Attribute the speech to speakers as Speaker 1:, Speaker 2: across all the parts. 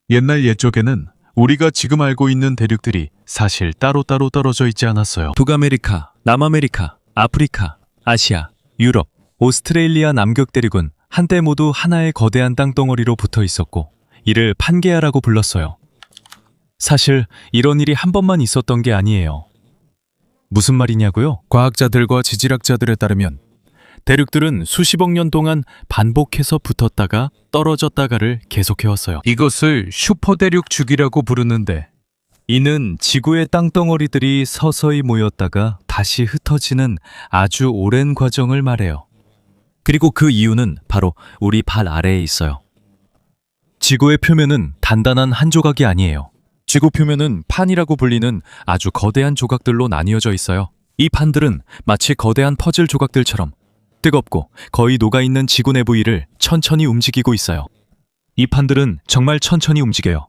Speaker 1: 옛날 옛적에는 우리가 지금 알고 있는 대륙들이 사실 따로따로 떨어져 있지 않았어요.
Speaker 2: 북아메리카, 남아메리카, 아프리카, 아시아, 유럽, 오스트레일리아 남극 대륙은 한때 모두 하나의 거대한 땅덩어리로 붙어 있었고 이를 판게아라고 불렀어요. 사실 이런 일이 한 번만 있었던 게 아니에요. 무슨 말이냐고요? 과학자들과 지질학자들에 따르면 대륙들은 수십억 년 동안 반복해서 붙었다가 떨어졌다가를 계속해왔어요. 이것을 슈퍼대륙 주기라고 부르는데 이는 지구의 땅덩어리들이 서서히 모였다가 다시 흩어지는 아주 오랜 과정을 말해요. 그리고 그 이유는 바로 우리 발 아래에 있어요. 지구의 표면은 단단한 한 조각이 아니에요. 지구 표면은 판이라고 불리는 아주 거대한 조각들로 나뉘어져 있어요. 이 판들은 마치 거대한 퍼즐 조각들처럼 뜨겁고 거의 녹아있는 지구 내부 위를 천천히 움직이고 있어요. 이 판들은 정말 천천히 움직여요.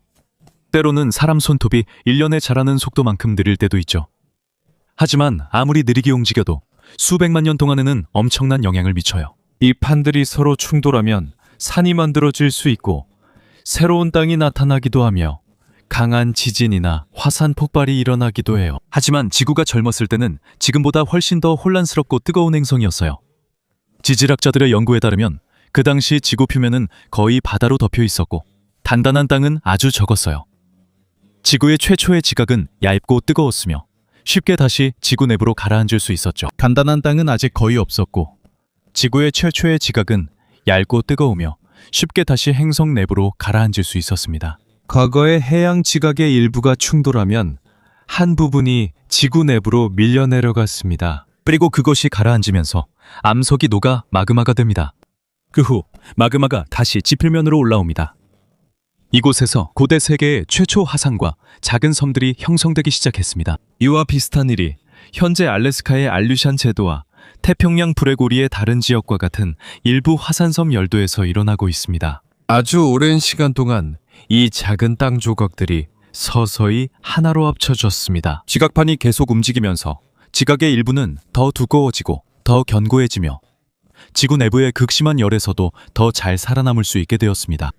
Speaker 2: 때로는 사람 손톱이 1년에 자라는 속도만큼 느릴 때도 있죠. 하지만 아무리 느리게 움직여도 수백만 년 동안에는 엄청난 영향을 미쳐요. 이 판들이 서로 충돌하면 산이 만들어질 수 있고 새로운 땅이 나타나기도 하며 강한 지진이나 화산 폭발이 일어나기도 해요. 하지만 지구가 젊었을 때는 지금보다 훨씬 더 혼란스럽고 뜨거운 행성이었어요. 지질학자들의 연구에 따르면 그 당시 지구 표면은 거의 바다로 덮여 있었고 단단한 땅은 아주 적었어요. 지구의 최초의 지각은 얇고 뜨거웠으며 쉽게 다시 지구 내부로 가라앉을 수 있었죠. 단단한 땅은 아직 거의 없었고 지구의 최초의 지각은 얇고 뜨거우며 쉽게 다시 행성 내부로 가라앉을 수 있었습니다. 과거의 해양 지각의 일부가 충돌하면 한 부분이 지구 내부로 밀려 내려갔습니다. 그리고 그것이 가라앉으면서 암석이 녹아 마그마가 됩니다. 그 후 마그마가 다시 지표면으로 올라옵니다. 이곳에서 고대 세계의 최초 화산과 작은 섬들이 형성되기 시작했습니다. 이와 비슷한 일이 현재 알래스카의 알류샨 제도와 태평양 불의 고리의 다른 지역과 같은 일부 화산섬 열도에서 일어나고 있습니다. 아주 오랜 시간 동안 이 작은 땅 조각들이 서서히 하나로 합쳐졌습니다. 지각판이 계속 움직이면서 지각의 일부는 더 두꺼워지고 더 견고해지며 지구 내부의 극심한 열에서도 더 잘 살아남을 수 있게 되었습니다.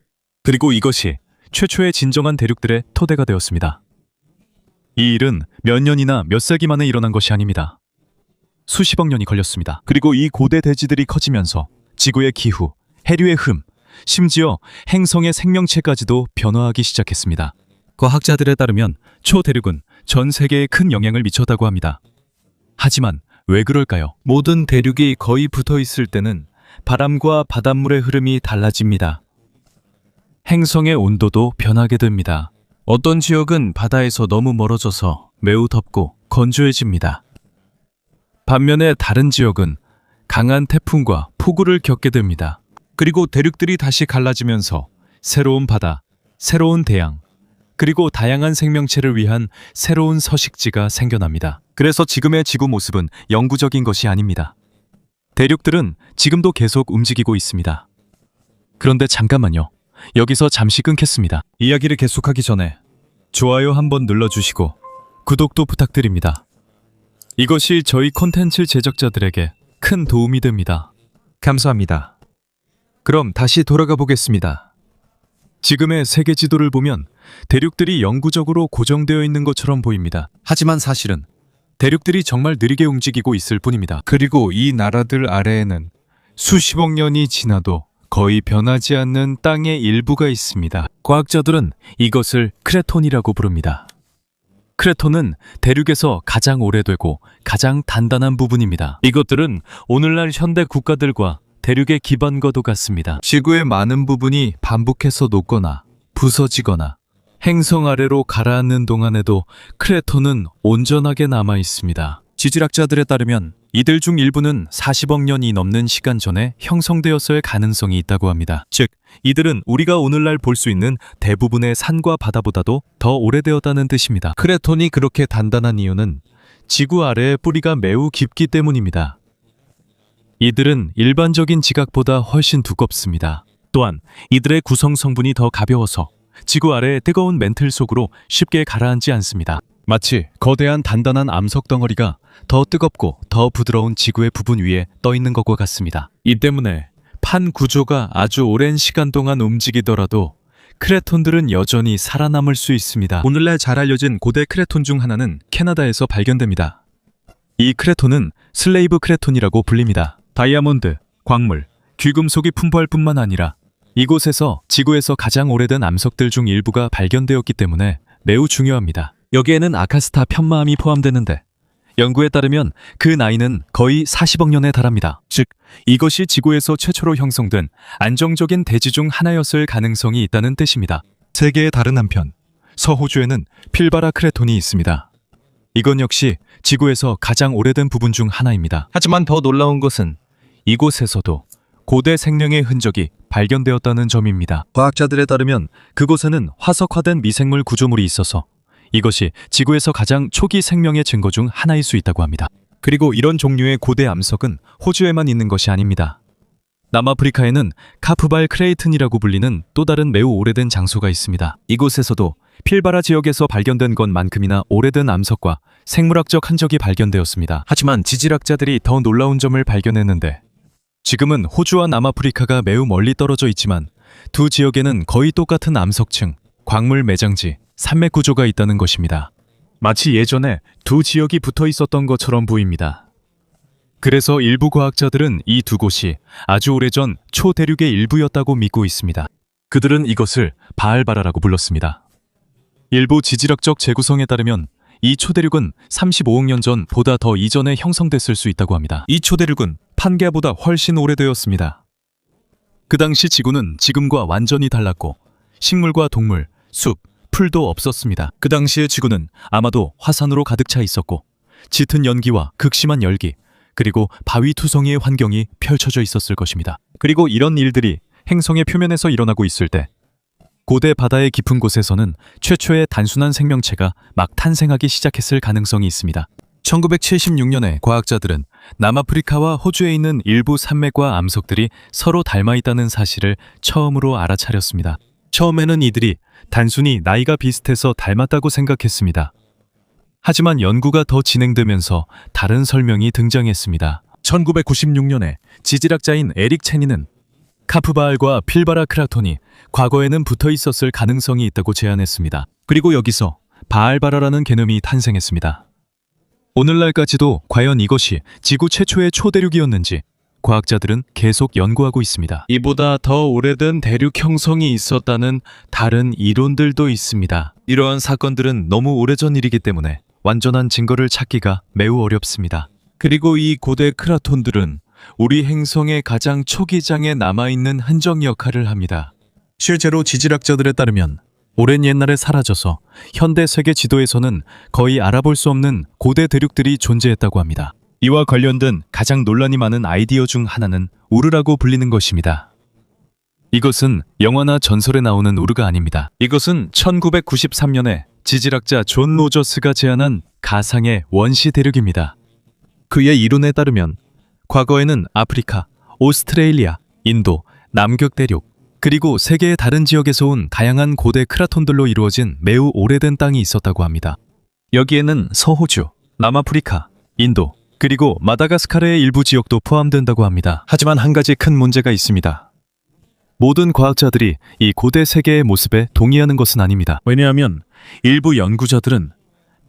Speaker 2: 그리고 이것이 최초의 진정한 대륙들의 토대가 되었습니다. 이 일은 몇 년이나 몇 세기 만에 일어난 것이 아닙니다. 수십억 년이 걸렸습니다. 그리고 이 고대 대지들이 커지면서 지구의 기후, 해류의 흠, 심지어 행성의 생명체까지도 변화하기 시작했습니다. 과학자들에 따르면 초대륙은 전 세계에 큰 영향을 미쳤다고 합니다. 하지만 왜 그럴까요? 모든 대륙이 거의 붙어 있을 때는 바람과 바닷물의 흐름이 달라집니다. 행성의 온도도 변하게 됩니다. 어떤 지역은 바다에서 너무 멀어져서 매우 덥고 건조해집니다. 반면에 다른 지역은 강한 태풍과 폭우를 겪게 됩니다. 그리고 대륙들이 다시 갈라지면서 새로운 바다, 새로운 대양, 그리고 다양한 생명체를 위한 새로운 서식지가 생겨납니다. 그래서 지금의 지구 모습은 영구적인 것이 아닙니다. 대륙들은 지금도 계속 움직이고 있습니다. 그런데 잠깐만요. 여기서 잠시 끊겠습니다. 이야기를 계속하기 전에 좋아요 한번 눌러주시고 구독도 부탁드립니다. 이것이 저희 콘텐츠 제작자들에게 큰 도움이 됩니다. 감사합니다. 그럼 다시 돌아가 보겠습니다. 지금의 세계 지도를 보면 대륙들이 영구적으로 고정되어 있는 것처럼 보입니다. 하지만 사실은 대륙들이 정말 느리게 움직이고 있을 뿐입니다. 그리고 이 나라들 아래에는 수십억 년이 지나도 거의 변하지 않는 땅의 일부가 있습니다. 과학자들은 이것을 크레톤이라고 부릅니다. 크레톤은 대륙에서 가장 오래되고 가장 단단한 부분입니다. 이것들은 오늘날 현대 국가들과 대륙의 기반과도 같습니다. 지구의 많은 부분이 반복해서 녹거나 부서지거나 행성 아래로 가라앉는 동안에도 크레톤은 온전하게 남아 있습니다. 지질학자들에 따르면 이들 중 일부는 40억 년이 넘는 시간 전에 형성되었을 가능성이 있다고 합니다. 즉, 이들은 우리가 오늘날 볼 수 있는 대부분의 산과 바다보다도 더 오래되었다는 뜻입니다. 크레톤이 그렇게 단단한 이유는 지구 아래의 뿌리가 매우 깊기 때문입니다. 이들은 일반적인 지각보다 훨씬 두껍습니다. 또한 이들의 구성 성분이 더 가벼워서 지구 아래의 뜨거운 멘틀 속으로 쉽게 가라앉지 않습니다. 마치 거대한 단단한 암석 덩어리가 더 뜨겁고 더 부드러운 지구의 부분 위에 떠 있는 것과 같습니다. 이 때문에 판 구조가 아주 오랜 시간 동안 움직이더라도 크레톤들은 여전히 살아남을 수 있습니다. 오늘날 잘 알려진 고대 크레톤 중 하나는 캐나다에서 발견됩니다. 이 크레톤은 슬레이브 크레톤이라고 불립니다. 다이아몬드, 광물, 귀금속이 풍부할 뿐만 아니라 이곳에서 지구에서 가장 오래된 암석들 중 일부가 발견되었기 때문에 매우 중요합니다. 여기에는 아카스타 편마암이 포함되는데 연구에 따르면 그 나이는 거의 40억 년에 달합니다. 즉, 이것이 지구에서 최초로 형성된 안정적인 대지 중 하나였을 가능성이 있다는 뜻입니다. 세계의 다른 한편, 서호주에는 필바라 크레톤이 있습니다. 이건 역시 지구에서 가장 오래된 부분 중 하나입니다. 하지만 더 놀라운 것은 이곳에서도 고대 생명의 흔적이 발견되었다는 점입니다. 과학자들에 따르면 그곳에는 화석화된 미생물 구조물이 있어서 이것이 지구에서 가장 초기 생명의 증거 중 하나일 수 있다고 합니다. 그리고 이런 종류의 고대 암석은 호주에만 있는 것이 아닙니다. 남아프리카에는 카프발 크레이튼이라고 불리는 또 다른 매우 오래된 장소가 있습니다. 이곳에서도 필바라 지역에서 발견된 것만큼이나 오래된 암석과 생물학적 흔적이 발견되었습니다. 하지만 지질학자들이 더 놀라운 점을 발견했는데 지금은 호주와 남아프리카가 매우 멀리 떨어져 있지만 두 지역에는 거의 똑같은 암석층, 광물 매장지, 산맥 구조가 있다는 것입니다. 마치 예전에 두 지역이 붙어 있었던 것처럼 보입니다. 그래서 일부 과학자들은 이 두 곳이 아주 오래전 초대륙의 일부였다고 믿고 있습니다. 그들은 이것을 바알바라라고 불렀습니다. 일부 지질학적 재구성에 따르면 이 초대륙은 35억 년 전보다 더 이전에 형성됐을 수 있다고 합니다. 이 초대륙은 판게아보다 훨씬 오래되었습니다. 그 당시 지구는 지금과 완전히 달랐고 식물과 동물, 숲, 풀도 없었습니다. 그 당시의 지구는 아마도 화산으로 가득 차 있었고 짙은 연기와 극심한 열기, 그리고 바위 투성이의 환경이 펼쳐져 있었을 것입니다. 그리고 이런 일들이 행성의 표면에서 일어나고 있을 때 고대 바다의 깊은 곳에서는 최초의 단순한 생명체가 막 탄생하기 시작했을 가능성이 있습니다. 1976년에 과학자들은 남아프리카와 호주에 있는 일부 산맥과 암석들이 서로 닮아 있다는 사실을 처음으로 알아차렸습니다. 처음에는 이들이 단순히 나이가 비슷해서 닮았다고 생각했습니다. 하지만 연구가 더 진행되면서 다른 설명이 등장했습니다. 1996년에 지질학자인 에릭 체니는 카프바알과 필바라 크라톤이 과거에는 붙어 있었을 가능성이 있다고 제안했습니다. 그리고 여기서 바알바라라는 개념이 탄생했습니다. 오늘날까지도 과연 이것이 지구 최초의 초대륙이었는지 과학자들은 계속 연구하고 있습니다. 이보다 더 오래된 대륙 형성이 있었다는 다른 이론들도 있습니다. 이러한 사건들은 너무 오래전 일이기 때문에 완전한 증거를 찾기가 매우 어렵습니다. 그리고 이 고대 크라톤들은 우리 행성의 가장 초기장에 남아있는 흔적 역할을 합니다. 실제로 지질학자들에 따르면 오랜 옛날에 사라져서 현대 세계 지도에서는 거의 알아볼 수 없는 고대 대륙들이 존재했다고 합니다. 이와 관련된 가장 논란이 많은 아이디어 중 하나는 우르라고 불리는 것입니다. 이것은 영화나 전설에 나오는 우르가 아닙니다. 이것은 1993년에 지질학자 존 로저스가 제안한 가상의 원시 대륙입니다. 그의 이론에 따르면 과거에는 아프리카, 오스트레일리아, 인도, 남극 대륙, 그리고 세계의 다른 지역에서 온 다양한 고대 크라톤들로 이루어진 매우 오래된 땅이 있었다고 합니다. 여기에는 서호주, 남아프리카, 인도, 그리고 마다가스카르의 일부 지역도 포함된다고 합니다. 하지만 한 가지 큰 문제가 있습니다. 모든 과학자들이 이 고대 세계의 모습에 동의하는 것은 아닙니다. 왜냐하면 일부 연구자들은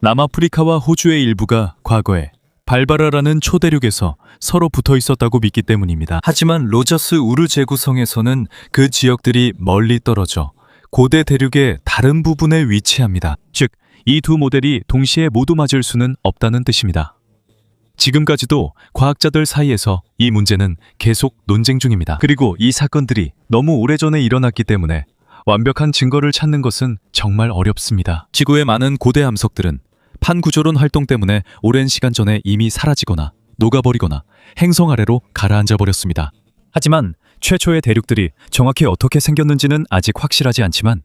Speaker 2: 남아프리카와 호주의 일부가 과거에 발바라라는 초대륙에서 서로 붙어 있었다고 믿기 때문입니다. 하지만 로저스 우르 재구성에서는 그 지역들이 멀리 떨어져 고대 대륙의 다른 부분에 위치합니다. 즉, 이 두 모델이 동시에 모두 맞을 수는 없다는 뜻입니다. 지금까지도 과학자들 사이에서 이 문제는 계속 논쟁 중입니다. 그리고 이 사건들이 너무 오래전에 일어났기 때문에 완벽한 증거를 찾는 것은 정말 어렵습니다. 지구의 많은 고대 암석들은 판구조론 활동 때문에 오랜 시간 전에 이미 사라지거나 녹아버리거나 행성 아래로 가라앉아 버렸습니다. 하지만 최초의 대륙들이 정확히 어떻게 생겼는지는 아직 확실하지 않지만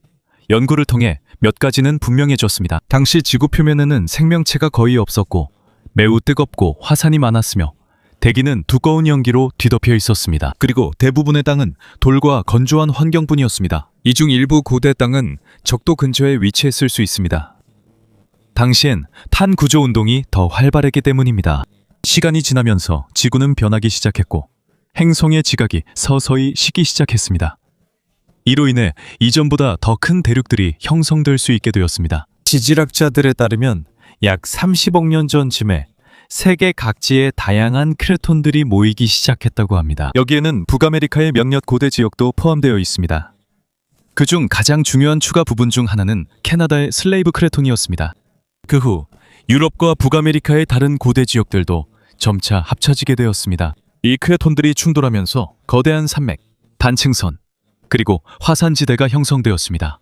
Speaker 2: 연구를 통해 몇 가지는 분명해졌습니다. 당시 지구 표면에는 생명체가 거의 없었고 매우 뜨겁고 화산이 많았으며 대기는 두꺼운 연기로 뒤덮여 있었습니다. 그리고 대부분의 땅은 돌과 건조한 환경뿐이었습니다. 이 중 일부 고대 땅은 적도 근처에 위치했을 수 있습니다. 당시엔 탄 구조 운동이 더 활발했기 때문입니다. 시간이 지나면서 지구는 변하기 시작했고 행성의 지각이 서서히 식기 시작했습니다. 이로 인해 이전보다 더 큰 대륙들이 형성될 수 있게 되었습니다. 지질학자들에 따르면 약 30억 년 전쯤에 세계 각지에 다양한 크레톤들이 모이기 시작했다고 합니다. 여기에는 북아메리카의 몇몇 고대 지역도 포함되어 있습니다. 그중 가장 중요한 추가 부분 중 하나는 캐나다의 슬레이브 크레톤이었습니다. 그 후 유럽과 북아메리카의 다른 고대 지역들도 점차 합쳐지게 되었습니다. 이 크레톤들이 충돌하면서 거대한 산맥, 단층선, 그리고 화산지대가 형성되었습니다.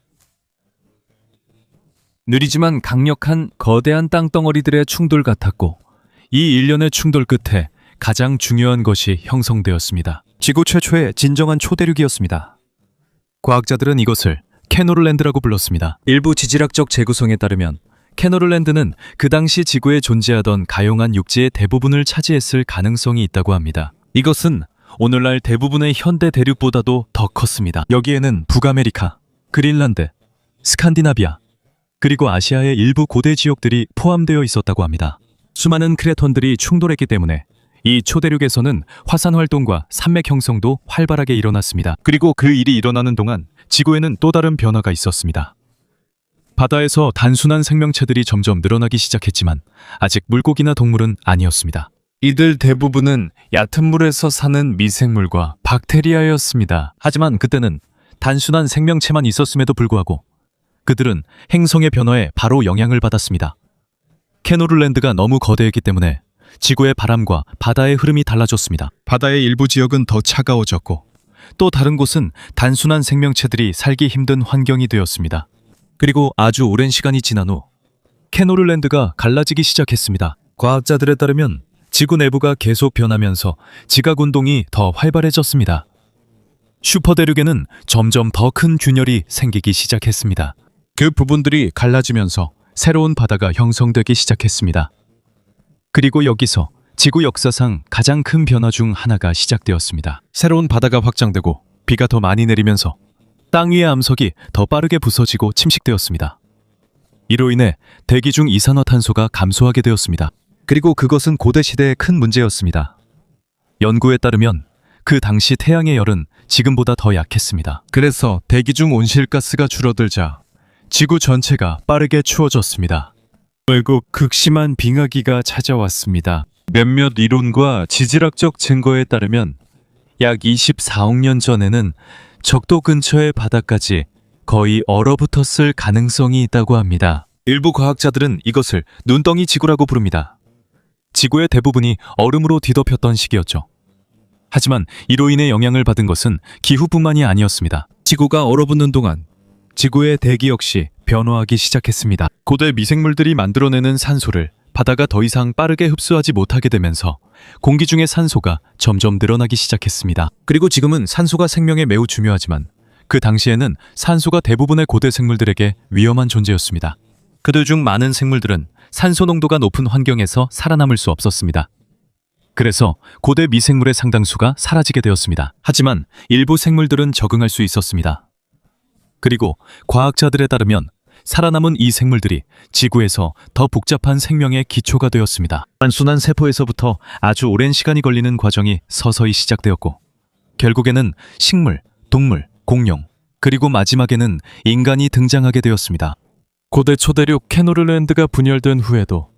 Speaker 2: 느리지만 강력한 거대한 땅덩어리들의 충돌 같았고, 이 일련의 충돌 끝에 가장 중요한 것이 형성되었습니다. 지구 최초의 진정한 초대륙이었습니다. 과학자들은 이것을 캐노를랜드라고 불렀습니다. 일부 지질학적 재구성에 따르면 캐노를랜드는 그 당시 지구에 존재하던 가용한 육지의 대부분을 차지했을 가능성이 있다고 합니다. 이것은 오늘날 대부분의 현대 대륙보다도 더 컸습니다. 여기에는 북아메리카, 그린란드, 스칸디나비아, 그리고 아시아의 일부 고대 지역들이 포함되어 있었다고 합니다. 수많은 크레톤들이 충돌했기 때문에 이 초대륙에서는 화산 활동과 산맥 형성도 활발하게 일어났습니다. 그리고 그 일이 일어나는 동안 지구에는 또 다른 변화가 있었습니다. 바다에서 단순한 생명체들이 점점 늘어나기 시작했지만 아직 물고기나 동물은 아니었습니다. 이들 대부분은 얕은 물에서 사는 미생물과 박테리아였습니다. 하지만 그때는 단순한 생명체만 있었음에도 불구하고 그들은 행성의 변화에 바로 영향을 받았습니다. 캐노를랜드가 너무 거대했기 때문에 지구의 바람과 바다의 흐름이 달라졌습니다. 바다의 일부 지역은 더 차가워졌고 또 다른 곳은 단순한 생명체들이 살기 힘든 환경이 되었습니다. 그리고 아주 오랜 시간이 지난 후 캐노를랜드가 갈라지기 시작했습니다. 과학자들에 따르면 지구 내부가 계속 변하면서 지각 운동이 더 활발해졌습니다. 슈퍼대륙에는 점점 더 큰 균열이 생기기 시작했습니다. 그 부분들이 갈라지면서 새로운 바다가 형성되기 시작했습니다. 그리고 여기서 지구 역사상 가장 큰 변화 중 하나가 시작되었습니다. 새로운 바다가 확장되고 비가 더 많이 내리면서 땅 위의 암석이 더 빠르게 부서지고 침식되었습니다. 이로 인해 대기 중 이산화탄소가 감소하게 되었습니다. 그리고 그것은 고대 시대의 큰 문제였습니다. 연구에 따르면 그 당시 태양의 열은 지금보다 더 약했습니다. 그래서 대기 중 온실가스가 줄어들자 지구 전체가 빠르게 추워졌습니다. 결국 극심한 빙하기가 찾아왔습니다. 몇몇 이론과 지질학적 증거에 따르면 약 24억 년 전에는 적도 근처의 바다까지 거의 얼어붙었을 가능성이 있다고 합니다. 일부 과학자들은 이것을 눈덩이 지구라고 부릅니다. 지구의 대부분이 얼음으로 뒤덮였던 시기였죠. 하지만 이로 인해 영향을 받은 것은 기후뿐만이 아니었습니다. 지구가 얼어붙는 동안 지구의 대기 역시 변화하기 시작했습니다. 고대 미생물들이 만들어내는 산소를 바다가 더 이상 빠르게 흡수하지 못하게 되면서 공기 중의 산소가 점점 늘어나기 시작했습니다. 그리고 지금은 산소가 생명에 매우 중요하지만 그 당시에는 산소가 대부분의 고대 생물들에게 위험한 존재였습니다. 그들 중 많은 생물들은 산소 농도가 높은 환경에서 살아남을 수 없었습니다. 그래서 고대 미생물의 상당수가 사라지게 되었습니다. 하지만 일부 생물들은 적응할 수 있었습니다. 그리고 과학자들에 따르면 살아남은 이 생물들이 지구에서 더 복잡한 생명의 기초가 되었습니다. 단순한 세포에서부터 아주 오랜 시간이 걸리는 과정이 서서히 시작되었고 결국에는 식물, 동물, 공룡, 그리고 마지막에는 인간이 등장하게 되었습니다. 고대 초대륙 캐노를랜드가 분열된 후에도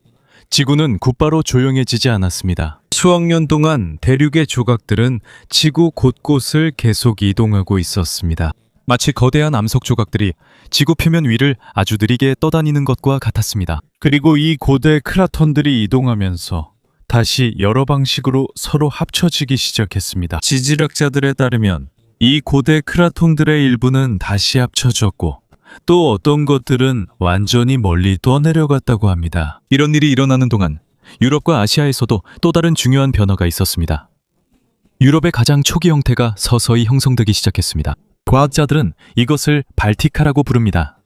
Speaker 2: 지구는 곧바로 조용해지지 않았습니다. 수억 년 동안 대륙의 조각들은 지구 곳곳을 계속 이동하고 있었습니다. 마치 거대한 암석 조각들이 지구 표면 위를 아주 느리게 떠다니는 것과 같았습니다. 그리고 이 고대 크라톤들이 이동하면서 다시 여러 방식으로 서로 합쳐지기 시작했습니다. 지질학자들에 따르면 이 고대 크라톤들의 일부는 다시 합쳐졌고 또 어떤 것들은 완전히 멀리 떠내려갔다고 합니다. 이런 일이 일어나는 동안 유럽과 아시아에서도 또 다른 중요한 변화가 있었습니다. 유럽의 가장 초기 형태가 서서히 형성되기 시작했습니다. 과학자들은 이것을 발티카라고 부릅니다.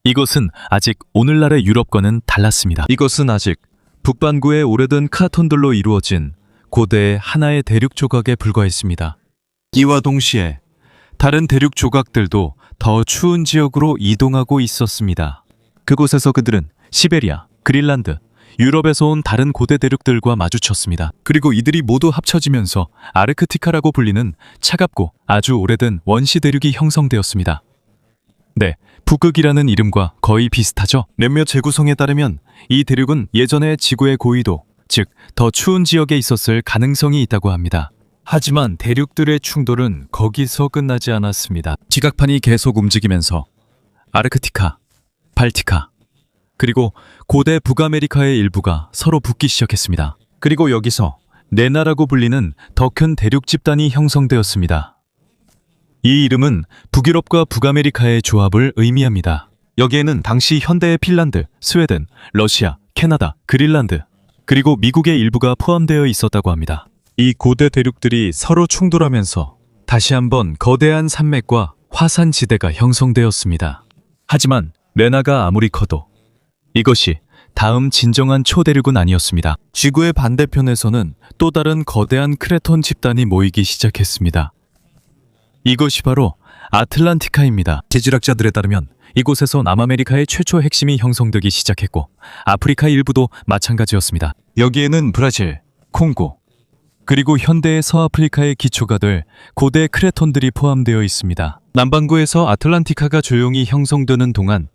Speaker 2: 이것은 아직 오늘날의 유럽과는 달랐습니다. 이것은 아직 북반구의 오래된 크라톤들로 이루어진 고대의 하나의 대륙 조각에 불과했습니다. 이와 동시에 다른 대륙 조각들도 더 추운 지역으로 이동하고 있었습니다. 그곳에서 그들은 시베리아, 그린란드, 유럽에서 온 다른 고대 대륙들과 마주쳤습니다. 그리고 이들이 모두 합쳐지면서 아르크티카라고 불리는 차갑고 아주 오래된 원시 대륙이 형성되었습니다. 네, 북극이라는 이름과 거의 비슷하죠? 몇몇 재구성에 따르면 이 대륙은 예전에 지구의 고위도, 즉 더 추운 지역에 있었을 가능성이 있다고 합니다. 하지만 대륙들의 충돌은 거기서 끝나지 않았습니다. 지각판이 계속 움직이면서 아르크티카, 발티카, 그리고 고대 북아메리카의 일부가 서로 붙기 시작했습니다. 그리고 여기서 네나라고 불리는 더 큰 대륙 집단이 형성되었습니다. 이 이름은 북유럽과 북아메리카의 조합을 의미합니다. 여기에는 당시 현대의 핀란드, 스웨덴, 러시아, 캐나다, 그린란드, 그리고 미국의 일부가 포함되어 있었다고 합니다. 이 고대 대륙들이 서로 충돌하면서 다시 한번 거대한 산맥과 화산지대가 형성되었습니다. 하지만 네나가 아무리 커도 이것이 다음 진정한 초대륙은 아니었습니다. 지구의 반대편에서는 또 다른 거대한 크레톤 집단이 모이기 시작했습니다. 이것이 바로 아틀란티카입니다. 지질학자들에 따르면 이곳에서 남아메리카의 최초 핵심이 형성되기 시작했고 아프리카 일부도 마찬가지였습니다. 여기에는 브라질, 콩고, 그리고 현대의 서아프리카의 기초가 될 고대 크레톤들이 포함되어 있습니다. 남반구에서 아틀란티카가 조용히 형성되는 동안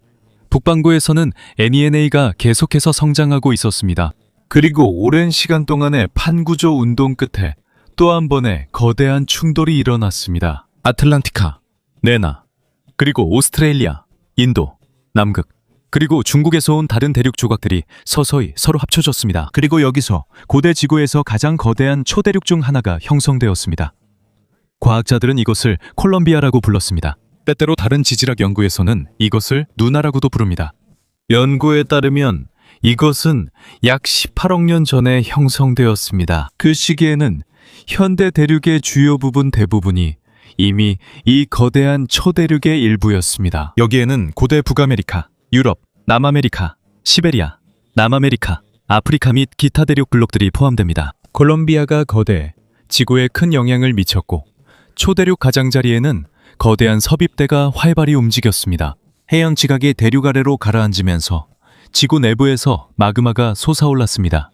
Speaker 2: 북반구에서는 NENA가 계속해서 성장하고 있었습니다. 그리고 오랜 시간 동안의 판구조 운동 끝에 또 한 번의 거대한 충돌이 일어났습니다. 아틀란티카, 네나, 그리고 오스트레일리아, 인도, 남극, 그리고 중국에서 온 다른 대륙 조각들이 서서히 서로 합쳐졌습니다. 그리고 여기서 고대 지구에서 가장 거대한 초대륙 중 하나가 형성되었습니다. 과학자들은 이것을 콜럼비아라고 불렀습니다. 때때로 다른 지질학 연구에서는 이것을 누나라고도 부릅니다. 연구에 따르면 이것은 약 18억 년 전에 형성되었습니다. 그 시기에는 현대 대륙의 주요 부분 대부분이 이미 이 거대한 초대륙의 일부였습니다. 여기에는 고대 북아메리카, 유럽, 남아메리카, 시베리아, 남아메리카, 아프리카 및 기타 대륙 블록들이 포함됩니다. 콜롬비아가 거대, 지구에 큰 영향을 미쳤고 초대륙 가장자리에는 거대한 섭입대가 활발히 움직였습니다. 해양 지각이 대륙 아래로 가라앉으면서 지구 내부에서 마그마가 솟아올랐습니다.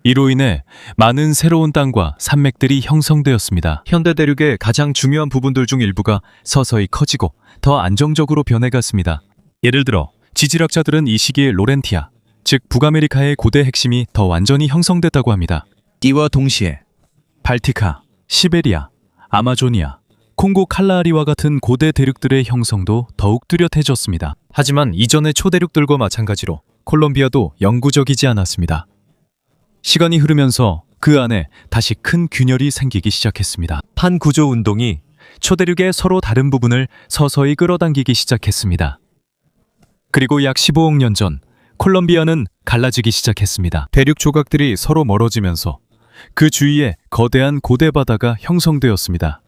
Speaker 2: 이로 인해 많은 새로운 땅과 산맥들이 형성되었습니다. 현대 대륙의 가장 중요한 부분들 중 일부가 서서히 커지고 더 안정적으로 변해갔습니다. 예를 들어 지질학자들은 이 시기에 로렌티아, 즉 북아메리카의 고대 핵심이 더 완전히 형성됐다고 합니다. 이와 동시에 발티카, 시베리아, 아마조니아, 콩고 칼라하리와 같은 고대 대륙들의 형성도 더욱 뚜렷해졌습니다. 하지만 이전의 초대륙들과 마찬가지로 콜롬비아도 영구적이지 않았습니다. 시간이 흐르면서 그 안에 다시 큰 균열이 생기기 시작했습니다. 판구조 운동이 초대륙의 서로 다른 부분을 서서히 끌어당기기 시작했습니다. 그리고 약 15억 년 전 콜롬비아는 갈라지기 시작했습니다. 대륙 조각들이 서로 멀어지면서 그 주위에 거대한 고대 바다가 형성되었습니다.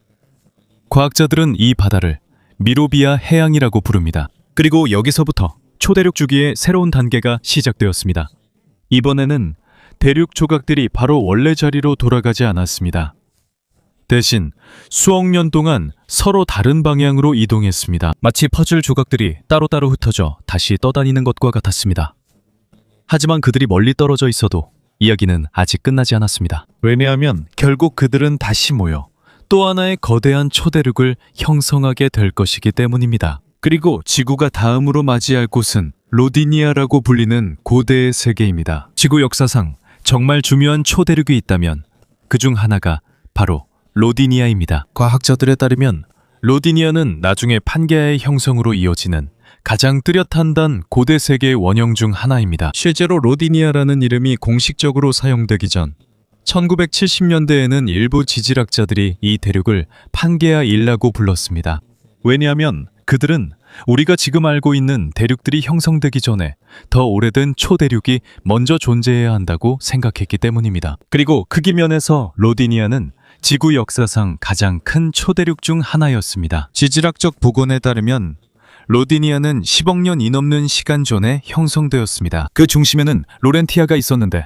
Speaker 2: 과학자들은 이 바다를 미로비아 해양이라고 부릅니다. 그리고 여기서부터 초대륙 주기의 새로운 단계가 시작되었습니다. 이번에는 대륙 조각들이 바로 원래 자리로 돌아가지 않았습니다. 대신 수억 년 동안 서로 다른 방향으로 이동했습니다. 마치 퍼즐 조각들이 따로따로 흩어져 다시 떠다니는 것과 같았습니다. 하지만 그들이 멀리 떨어져 있어도 이야기는 아직 끝나지 않았습니다. 왜냐하면 결국 그들은 다시 모여 또 하나의 거대한 초대륙을 형성하게 될 것이기 때문입니다. 그리고 지구가 다음으로 맞이할 곳은 로디니아라고 불리는 고대의 세계입니다. 지구 역사상 정말 중요한 초대륙이 있다면 그중 하나가 바로 로디니아입니다. 과학자들에 따르면 로디니아는 나중에 판게아의 형성으로 이어지는 가장 뚜렷한 고대 세계의 원형 중 하나입니다. 실제로 로디니아라는 이름이 공식적으로 사용되기 전 1970년대에는 일부 지질학자들이 이 대륙을 판게아 일라고 불렀습니다. 왜냐하면 그들은 우리가 지금 알고 있는 대륙들이 형성되기 전에 더 오래된 초대륙이 먼저 존재해야 한다고 생각했기 때문입니다. 그리고 크기 면에서 로디니아는 지구 역사상 가장 큰 초대륙 중 하나였습니다. 지질학적 복원에 따르면 로디니아는 10억 년이 넘는 시간 전에 형성되었습니다. 그 중심에는 로렌티아가 있었는데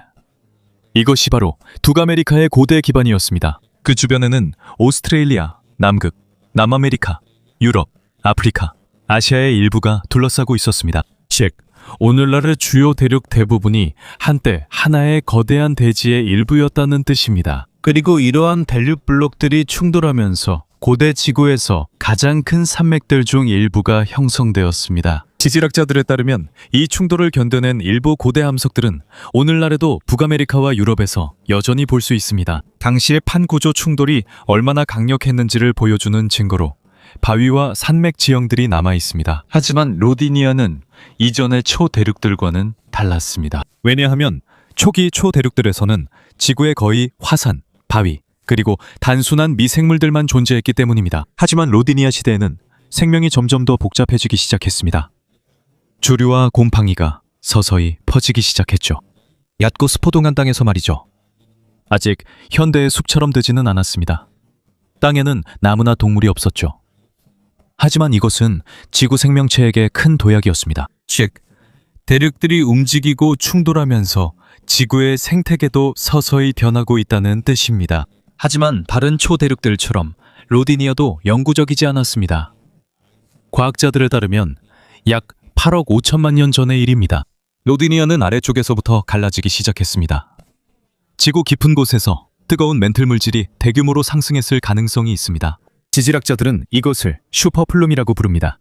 Speaker 2: 이것이 바로 북아메리카의 고대 기반이었습니다. 그 주변에는 오스트레일리아, 남극, 남아메리카, 유럽, 아프리카, 아시아의 일부가 둘러싸고 있었습니다. 즉, 오늘날의 주요 대륙 대부분이 한때 하나의 거대한 대지의 일부였다는 뜻입니다. 그리고 이러한 대륙 블록들이 충돌하면서 고대 지구에서 가장 큰 산맥들 중 일부가 형성되었습니다. 지질학자들에 따르면 이 충돌을 견뎌낸 일부 고대 암석들은 오늘날에도 북아메리카와 유럽에서 여전히 볼 수 있습니다. 당시의 판구조 충돌이 얼마나 강력했는지를 보여주는 증거로 바위와 산맥 지형들이 남아 있습니다. 하지만 로디니아는 이전의 초대륙들과는 달랐습니다. 왜냐하면 초기 초대륙들에서는 지구에 거의 화산, 바위, 그리고 단순한 미생물들만 존재했기 때문입니다. 하지만 로디니아 시대에는 생명이 점점 더 복잡해지기 시작했습니다. 주류와 곰팡이가 서서히 퍼지기 시작했죠. 얕고 스포동한 땅에서 말이죠. 아직 현대의 숲처럼 되지는 않았습니다. 땅에는 나무나 동물이 없었죠. 하지만 이것은 지구 생명체에게 큰 도약이었습니다. 즉, 대륙들이 움직이고 충돌하면서 지구의 생태계도 서서히 변하고 있다는 뜻입니다. 하지만 다른 초대륙들처럼 로디니아도 영구적이지 않았습니다. 과학자들에 따르면 약 8억 5천만 년 전의 일입니다. 로디니아는 아래쪽에서부터 갈라지기 시작했습니다. 지구 깊은 곳에서 뜨거운 멘틀 물질이 대규모로 상승했을 가능성이 있습니다. 지질학자들은 이것을 슈퍼플룸이라고 부릅니다.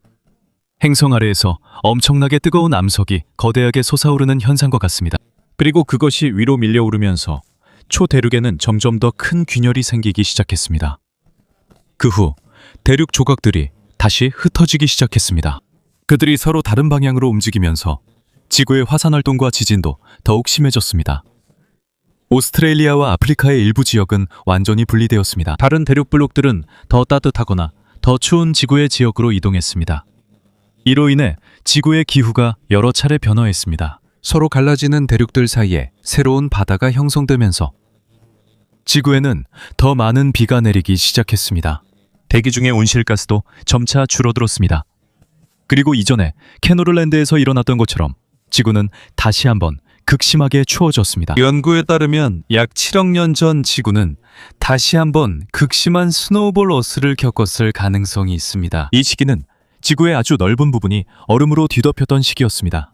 Speaker 2: 행성 아래에서 엄청나게 뜨거운 암석이 거대하게 솟아오르는 현상과 같습니다. 그리고 그것이 위로 밀려오르면서 초대륙에는 점점 더 큰 균열이 생기기 시작했습니다. 그 후 대륙 조각들이 다시 흩어지기 시작했습니다. 그들이 서로 다른 방향으로 움직이면서 지구의 화산 활동과 지진도 더욱 심해졌습니다. 오스트레일리아와 아프리카의 일부 지역은 완전히 분리되었습니다. 다른 대륙 블록들은 더 따뜻하거나 더 추운 지구의 지역으로 이동했습니다. 이로 인해 지구의 기후가 여러 차례 변화했습니다. 서로 갈라지는 대륙들 사이에 새로운 바다가 형성되면서 지구에는 더 많은 비가 내리기 시작했습니다. 대기 중의 온실가스도 점차 줄어들었습니다. 그리고 이전에 캐노르랜드에서 일어났던 것처럼 지구는 다시 한번 극심하게 추워졌습니다. 연구에 따르면 약 7억 년 전 지구는 다시 한번 극심한 스노우볼 어스를 겪었을 가능성이 있습니다. 이 시기는 지구의 아주 넓은 부분이 얼음으로 뒤덮였던 시기였습니다.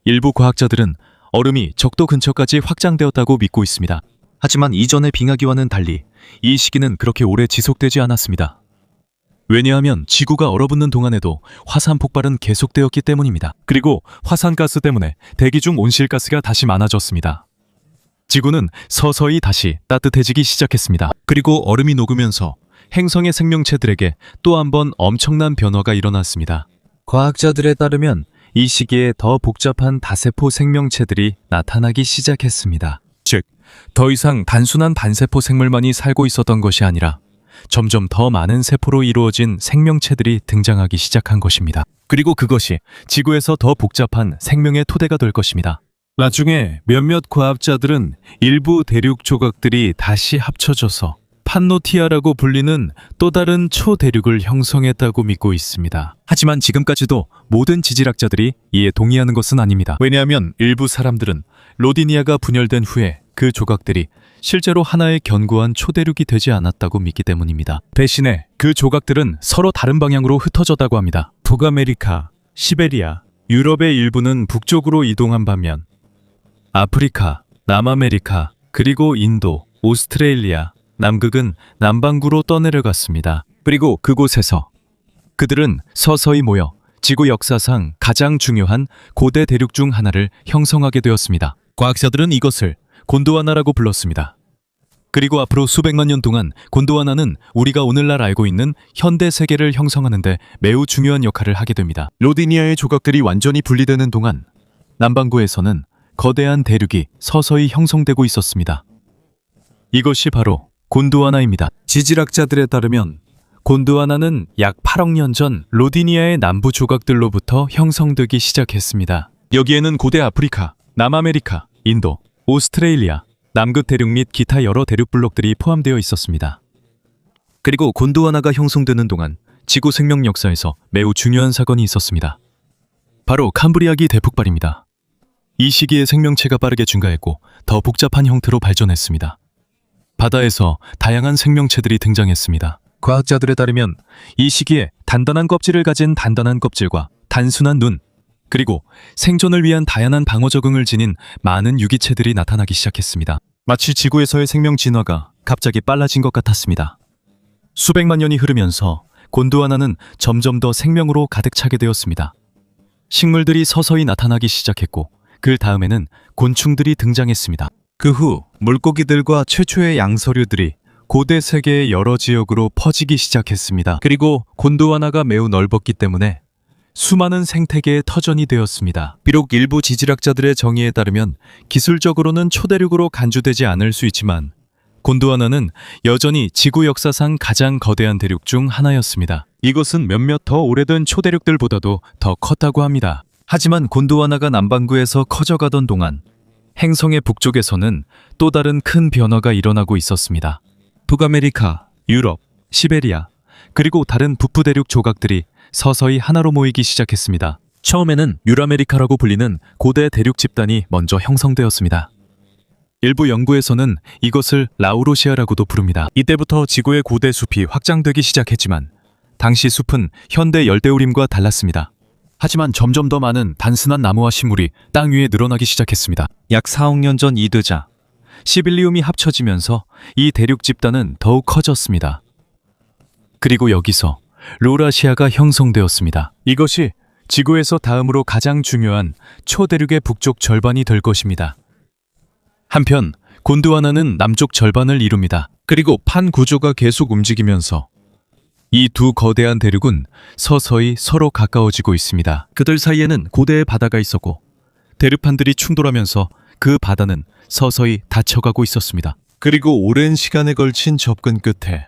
Speaker 2: 일부 과학자들은 얼음이 적도 근처까지 확장되었다고 믿고 있습니다. 하지만 이전의 빙하기와는 달리 이 시기는 그렇게 오래 지속되지 않았습니다. 왜냐하면 지구가 얼어붙는 동안에도 화산 폭발은 계속되었기 때문입니다. 그리고 화산가스 때문에 대기 중 온실가스가 다시 많아졌습니다. 지구는 서서히 다시 따뜻해지기 시작했습니다. 그리고 얼음이 녹으면서 행성의 생명체들에게 또 한 번 엄청난 변화가 일어났습니다. 과학자들에 따르면 이 시기에 더 복잡한 다세포 생명체들이 나타나기 시작했습니다. 즉, 더 이상 단순한 단세포 생물만이 살고 있었던 것이 아니라 점점 더 많은 세포로 이루어진 생명체들이 등장하기 시작한 것입니다. 그리고 그것이 지구에서 더 복잡한 생명의 토대가 될 것입니다. 나중에 몇몇 과학자들은 일부 대륙 조각들이 다시 합쳐져서 판노티아라고 불리는 또 다른 초대륙을 형성했다고 믿고 있습니다. 하지만 지금까지도 모든 지질학자들이 이에 동의하는 것은 아닙니다. 왜냐하면 일부 사람들은 로디니아가 분열된 후에 그 조각들이 실제로 하나의 견고한 초대륙이 되지 않았다고 믿기 때문입니다. 대신에 그 조각들은 서로 다른 방향으로 흩어졌다고 합니다. 북아메리카, 시베리아, 유럽의 일부는 북쪽으로 이동한 반면 아프리카, 남아메리카, 그리고 인도, 오스트레일리아, 남극은 남반구로 떠내려갔습니다. 그리고 그곳에서 그들은 서서히 모여 지구 역사상 가장 중요한 고대 대륙 중 하나를 형성하게 되었습니다. 과학자들은 이것을 곤드와나라고 불렀습니다. 그리고 앞으로 수백만 년 동안 곤드와나는 우리가 오늘날 알고 있는 현대 세계를 형성하는 데 매우 중요한 역할을 하게 됩니다. 로디니아의 조각들이 완전히 분리되는 동안 남반구에서는 거대한 대륙이 서서히 형성되고 있었습니다. 이것이 바로 곤드와나입니다. 지질학자들에 따르면 곤드와나는 약 8억 년 전 로디니아의 남부 조각들로부터 형성되기 시작했습니다. 여기에는 고대 아프리카, 남아메리카, 인도, 오스트레일리아, 남극 대륙 및 기타 여러 대륙 블록들이 포함되어 있었습니다. 그리고 곤드와나가 형성되는 동안 지구 생명 역사에서 매우 중요한 사건이 있었습니다. 바로 캄브리아기 대폭발입니다. 이 시기에 생명체가 빠르게 증가했고 더 복잡한 형태로 발전했습니다. 바다에서 다양한 생명체들이 등장했습니다. 과학자들에 따르면 이 시기에 단단한 껍질을 가진 단단한 껍질과 단순한 눈, 그리고 생존을 위한 다양한 방어 적응을 지닌 많은 유기체들이 나타나기 시작했습니다. 마치 지구에서의 생명 진화가 갑자기 빨라진 것 같았습니다. 수백만 년이 흐르면서 곤두아나는 점점 더 생명으로 가득 차게 되었습니다. 식물들이 서서히 나타나기 시작했고 그 다음에는 곤충들이 등장했습니다. 그 후 물고기들과 최초의 양서류들이 고대 세계의 여러 지역으로 퍼지기 시작했습니다. 그리고 곤두아나가 매우 넓었기 때문에 수많은 생태계의 터전이 되었습니다. 비록 일부 지질학자들의 정의에 따르면 기술적으로는 초대륙으로 간주되지 않을 수 있지만 곤두아나는 여전히 지구 역사상 가장 거대한 대륙 중 하나였습니다. 이것은 몇몇 더 오래된 초대륙들보다도 더 컸다고 합니다. 하지만 곤두아나가 남반구에서 커져가던 동안 행성의 북쪽에서는 또 다른 큰 변화가 일어나고 있었습니다. 북아메리카, 유럽, 시베리아, 그리고 다른 북부 대륙 조각들이 서서히 하나로 모이기 시작했습니다. 처음에는 유라메리카라고 불리는 고대 대륙 집단이 먼저 형성되었습니다. 일부 연구에서는 이것을 라우로시아라고도 부릅니다. 이때부터 지구의 고대 숲이 확장되기 시작했지만 당시 숲은 현대 열대우림과 달랐습니다. 하지만 점점 더 많은 단순한 나무와 식물이 땅 위에 늘어나기 시작했습니다. 약 4억 년 전 이드자, 시빌리움이 합쳐지면서 이 대륙 집단은 더욱 커졌습니다. 그리고 여기서 로라시아가 형성되었습니다. 이것이 지구에서 다음으로 가장 중요한 초대륙의 북쪽 절반이 될 것입니다. 한편 곤두아나는 남쪽 절반을 이룹니다. 그리고 판 구조가 계속 움직이면서 이 두 거대한 대륙은 서서히 서로 가까워지고 있습니다. 그들 사이에는 고대의 바다가 있었고 대륙판들이 충돌하면서 그 바다는 서서히 닫혀가고 있었습니다. 그리고 오랜 시간에 걸친 접근 끝에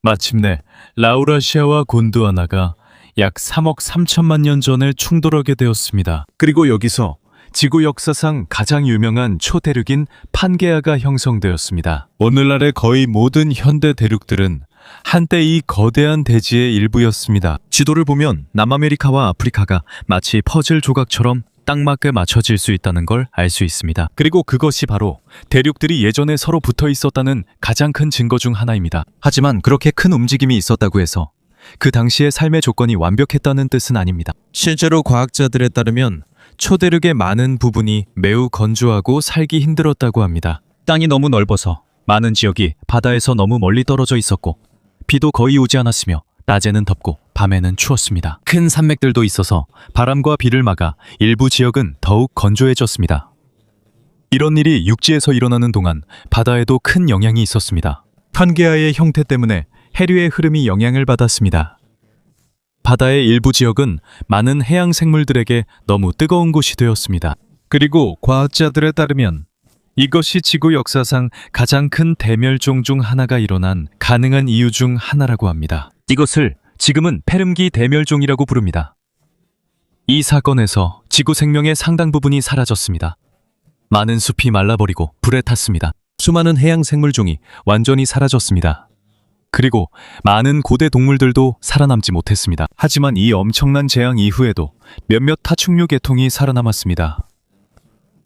Speaker 2: 마침내 라우라시아와 곤두아나가 약 3억 3천만 년 전에 충돌하게 되었습니다. 그리고 여기서 지구 역사상 가장 유명한 초대륙인 판게아가 형성되었습니다. 오늘날의 거의 모든 현대 대륙들은 한때 이 거대한 대지의 일부였습니다. 지도를 보면 남아메리카와 아프리카가 마치 퍼즐 조각처럼 딱 맞게 맞춰질 수 있다는 걸 알 수 있습니다. 그리고 그것이 바로 대륙들이 예전에 서로 붙어 있었다는 가장 큰 증거 중 하나입니다. 하지만 그렇게 큰 움직임이 있었다고 해서 그 당시의 삶의 조건이 완벽했다는 뜻은 아닙니다. 실제로 과학자들에 따르면 초대륙의 많은 부분이 매우 건조하고 살기 힘들었다고 합니다. 땅이 너무 넓어서 많은 지역이 바다에서 너무 멀리 떨어져 있었고 비도 거의 오지 않았으며 낮에는 덥고 밤에는 추웠습니다. 큰 산맥들도 있어서 바람과 비를 막아 일부 지역은 더욱 건조해졌습니다. 이런 일이 육지에서 일어나는 동안 바다에도 큰 영향이 있었습니다. 판게아의 형태 때문에 해류의 흐름이 영향을 받았습니다. 바다의 일부 지역은 많은 해양 생물들에게 너무 뜨거운 곳이 되었습니다. 그리고 과학자들에 따르면 이것이 지구 역사상 가장 큰 대멸종 중 하나가 일어난 가능한 이유 중 하나라고 합니다. 이것을 지금은 페름기 대멸종이라고 부릅니다. 이 사건에서 지구 생명의 상당 부분이 사라졌습니다. 많은 숲이 말라버리고 불에 탔습니다. 수많은 해양 생물종이 완전히 사라졌습니다. 그리고 많은 고대 동물들도 살아남지 못했습니다. 하지만 이 엄청난 재앙 이후에도 몇몇 타충류 계통이 살아남았습니다.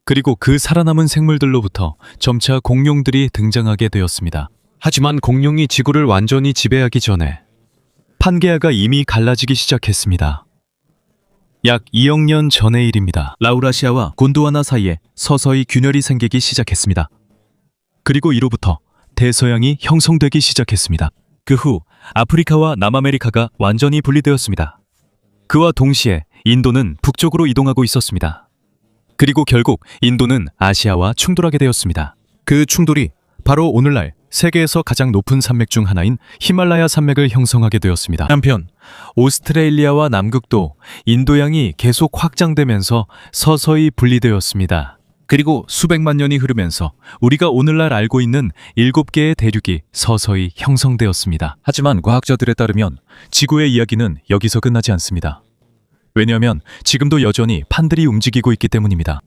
Speaker 2: 그리고 그 살아남은 생물들로부터 점차 공룡들이 등장하게 되었습니다. 하지만 공룡이 지구를 완전히 지배하기 전에 판게아가 이미 갈라지기 시작했습니다. 약 2억 년 전의 일입니다. 라우라시아와 곤두아나 사이에 서서히 균열이 생기기 시작했습니다. 그리고 이로부터 대서양이 형성되기 시작했습니다. 그 후 아프리카와 남아메리카가 완전히 분리되었습니다. 그와 동시에 인도는 북쪽으로 이동하고 있었습니다. 그리고 결국 인도는 아시아와 충돌하게 되었습니다. 그 충돌이 바로 오늘날 세계에서 가장 높은 산맥 중 하나인 히말라야 산맥을 형성하게 되었습니다. 한편 오스트레일리아와 남극도 인도양이 계속 확장되면서 서서히 분리되었습니다. 그리고 수백만 년이 흐르면서 우리가 오늘날 알고 있는 7개의 대륙이 서서히 형성되었습니다. 하지만 과학자들에 따르면 지구의 이야기는 여기서 끝나지 않습니다. 왜냐하면 지금도 여전히 판들이 움직이고 있기 때문입니다.